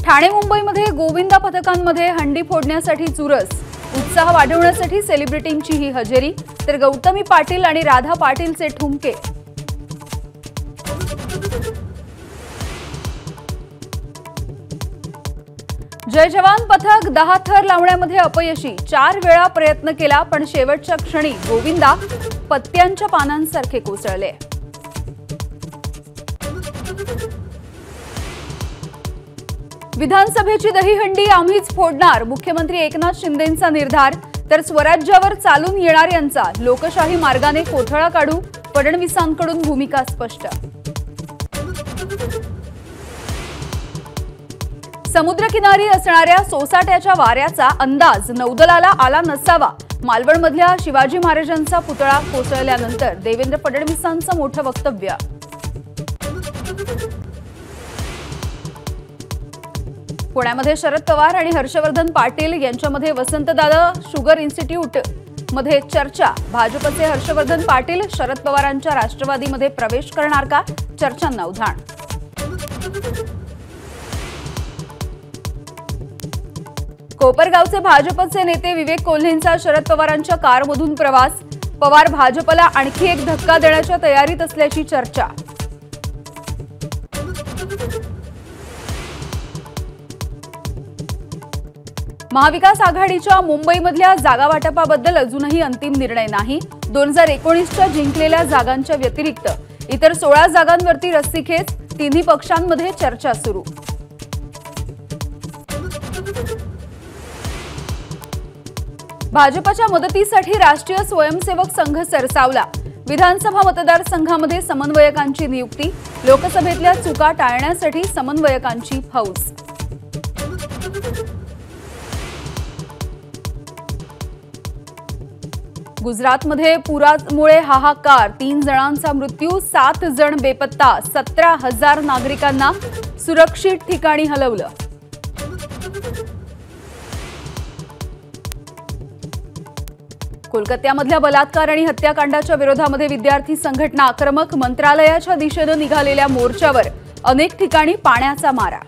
ठाणे मुंबईमध्ये गोविंदा पथकांमध्ये हंडी फोडण्यासाठी चुरस, उत्साह वाढवण्यासाठी सेलिब्रिटींची ही हजेरी, तर गौतमी पाटील आणि राधा पाटीलचे ठुमके। जय जवान पथक 10 थर लावण्यामध्ये अपयशी, 4 वेळा प्रयत्न केला पण शेवटच्या क्षणी गोविंदा पत्त्यांच्या पानांसारखे कोसळले। विधानसभेची दहीहंडी आम्हीच फोडणार, मुख्यमंत्री एकनाथ शिंदेंचा निर्धार, तर स्वराज्यावर चालून येणाऱ्यांचा लोकशाही मार्गाने कोथळा काढू, फडणवीसांकडून भूमिका स्पष्ट। समुद्रकिनारी असणाऱ्या सोसाट्याच्या वाऱ्याचा अंदाज नौदलाला आला नसावा, मालवणमधल्या शिवाजी महाराजांचा पुतळा कोसळल्यानंतर देवेंद्र फडणवीसांचं मोठं वक्तव्य। पुण्यामध्ये शरद पवार आणि हर्षवर्धन पाटील यांच्यामध्ये वसंतदादा शुगर इन्स्टिट्यूट मध्ये चर्चा, भाजपचे हर्षवर्धन पाटील शरद पवारांच्या राष्ट्रवादीमध्ये प्रवेश करणार का, चर्चांना उधाण। कोपरगावचे भाजपचे नेते विवेक कोल्हेंचा शरद पवारांच्या कारमधून प्रवास, पवार भाजपला आणखी एक धक्का देण्याच्या तयारीत असल्याची चर्चा। महाविकास आघाडीच्या मुंबईमधल्या जागा वाटपाबद्दल अजूनही अंतिम निर्णय नाही। 2019च्या जिंकलेल्या जागांच्या व्यतिरिक्त इतर 16 जागांवरती रस्सीखेच, तिन्ही पक्षांमध्ये चर्चा सुरू। भाजपच्या मदतीसाठी राष्ट्रीय स्वयंसेवक संघ सरसावला, विधानसभा मतदारसंघामध्ये समन्वयकांची नियुक्ती, लोकसभेतल्या चुका टाळण्यासाठी समन्वयकांची फौज। गुजरातमध्ये पुरामुळे हाहाकार, 3 जणांचा मृत्यू, 7 जण बेपत्ता, 17,000 नागरिकांना सुरक्षित ठिकाणी हलवलं। कोलकात्यामधल्या बलात्कार आणि हत्याकांडाच्या विरोधामध्ये विद्यार्थी संघटना आक्रमक, मंत्रालयाच्या दिशेने निघालेल्या मोर्चावर अनेक ठिकाणी पाण्याचा मारा।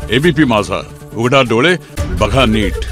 एबीपी माझा, उघडा डोळे बघा नीट।